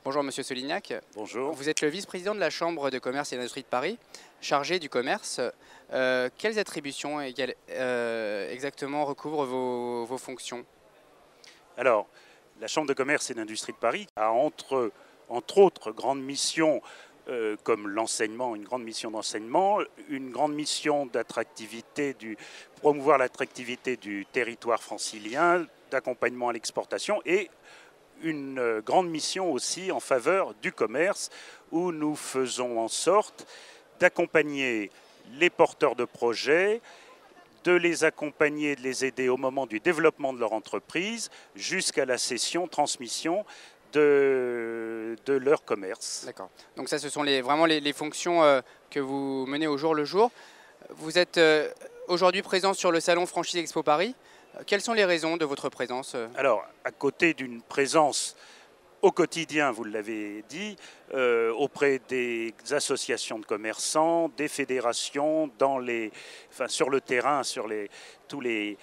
Bonjour Monsieur Solignac. Bonjour. Vous êtes le vice-président de la Chambre de commerce et d'industrie de Paris, chargé du commerce. Quelles attributions exactement recouvrent vos fonctions? Alors, la Chambre de commerce et d'industrie de Paris a entre autres grandes missions comme l'enseignement, une grande mission d'enseignement, une grande mission d'attractivité, promouvoir l'attractivité du territoire francilien, d'accompagnement à l'exportation et une grande mission aussi en faveur du commerce où nous faisons en sorte d'accompagner les porteurs de projets, de les accompagner, de les aider au moment du développement de leur entreprise jusqu'à la cession, transmission de leur commerce. D'accord. Donc ça, ce sont vraiment les fonctions que vous menez au jour le jour. Vous êtes aujourd'hui présent sur le salon Franchise Expo Paris. Quelles sont les raisons de votre présence? Alors, à côté d'une présence au quotidien, vous l'avez dit, auprès des associations de commerçants, des fédérations, sur le terrain, sur tous les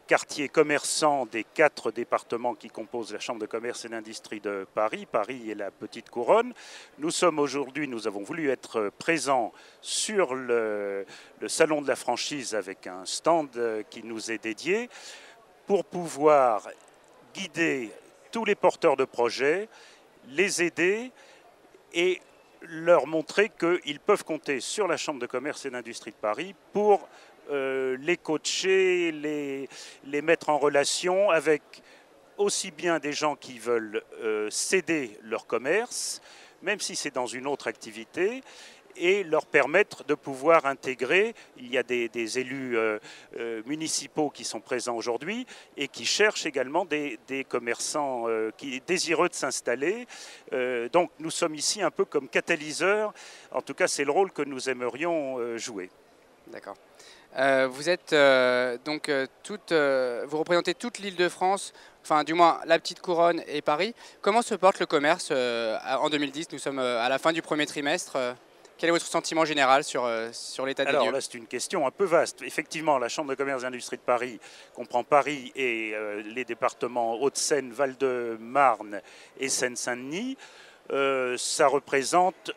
quartiers commerçants des 4 départements qui composent la Chambre de commerce et d'industrie de Paris, Paris et la Petite Couronne. Nous avons voulu être présents sur le salon de la franchise avec un stand qui nous est dédié pour pouvoir guider tous les porteurs de projets, les aider et leur montrer qu'ils peuvent compter sur la Chambre de commerce et d'industrie de Paris pour les coacher, les mettre en relation avec aussi bien des gens qui veulent céder leur commerce, même si c'est dans une autre activité, et leur permettre de pouvoir intégrer. Il y a des élus municipaux qui sont présents aujourd'hui et qui cherchent également des commerçants désireux de s'installer. Donc nous sommes ici un peu comme catalyseurs. En tout cas, c'est le rôle que nous aimerions jouer. D'accord. Vous êtes vous représentez toute l'Île-de-France, enfin du moins la Petite Couronne et Paris. Comment se porte le commerce en 2010? Nous sommes à la fin du premier trimestre. Quel est votre sentiment général sur l'état des lieux? Alors là, c'est une question un peu vaste. Effectivement, la Chambre de commerce et d'industrie de Paris comprend Paris et les départements Hauts-de-Seine, Val-de-Marne et Seine-Saint-Denis. Ça représente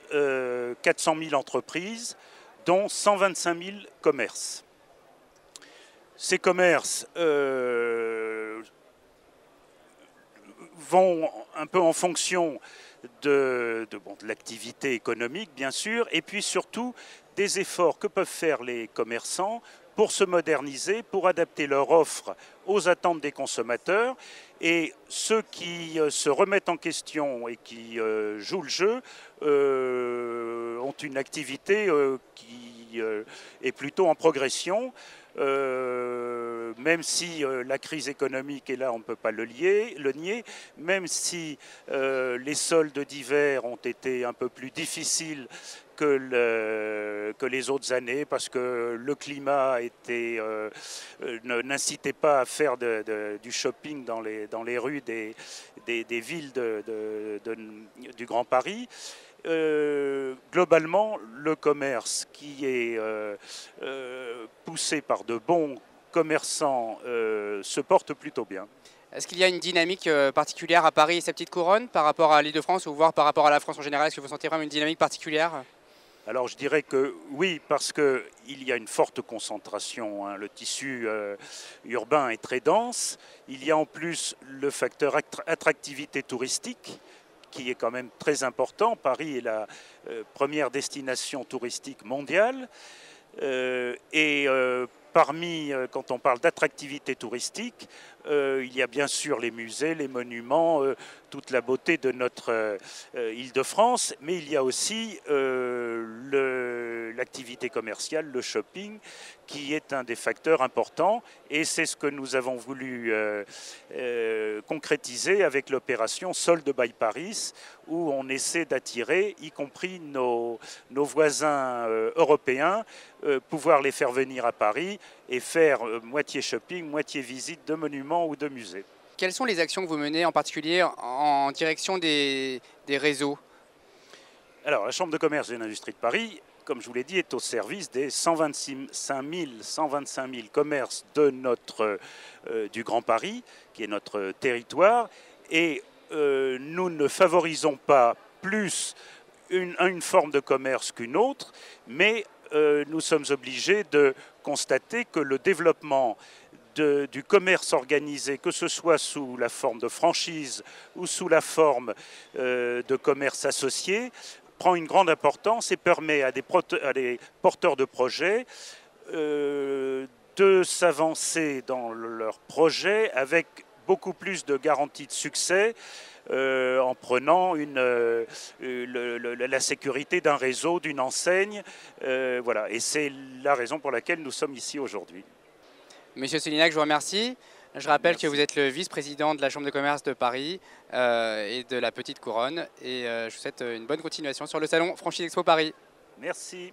400 000 entreprises, dont 125 000 commerces. Ces commerces vont un peu en fonction de l'activité économique, bien sûr, et puis surtout des efforts que peuvent faire les commerçants pour se moderniser, pour adapter leur offre aux attentes des consommateurs. Et ceux qui se remettent en question et qui jouent le jeu ont une activité qui est plutôt en progression. Même si la crise économique est là, on ne peut pas le nier, même si les soldes d'hiver ont été un peu plus difficiles que les autres années, parce que le climat n'incitait pas à faire du shopping dans les rues des villes du Grand Paris. Globalement, le commerce qui est poussé par de bons commerçants se porte plutôt bien. Est-ce qu'il y a une dynamique particulière à Paris et sa Petite Couronne par rapport à l'Île-de-France ou voire par rapport à la France en général? Est-ce que vous sentez vraiment une dynamique particulière? Alors je dirais que oui, parce qu'il y a une forte concentration, hein. Le tissu urbain est très dense. Il y a en plus le facteur attractivité touristique, qui est quand même très important. Paris est la première destination touristique mondiale. Parmi, quand on parle d'attractivité touristique, il y a bien sûr les musées, les monuments, toute la beauté de notre Île-de-France, mais il y a aussi l'activité commerciale, le shopping, qui est un des facteurs importants. Et c'est ce que nous avons voulu concrétiser avec l'opération Solde by Paris, où on essaie d'attirer, y compris nos voisins européens, pouvoir les faire venir à Paris et faire moitié shopping, moitié visite de monuments ou de musées. Quelles sont les actions que vous menez en particulier en direction des réseaux? Alors, la Chambre de commerce et d'industrie de Paris, comme je vous l'ai dit, est au service des 125 000 commerces du Grand Paris, qui est notre territoire. Et nous ne favorisons pas plus une forme de commerce qu'une autre, mais nous sommes obligés de constater que le développement du commerce organisé, que ce soit sous la forme de franchise ou sous la forme de commerce associé, prend une grande importance et permet à des porteurs de projets de s'avancer dans leurs projets avec beaucoup plus de garanties de succès en prenant la sécurité d'un réseau, d'une enseigne. Voilà. Et c'est la raison pour laquelle nous sommes ici aujourd'hui. Monsieur Solignac, je vous remercie. Je rappelle que vous êtes le vice-président de la Chambre de commerce de Paris et de la Petite Couronne. Et je vous souhaite une bonne continuation sur le salon Franchise Expo Paris. Merci.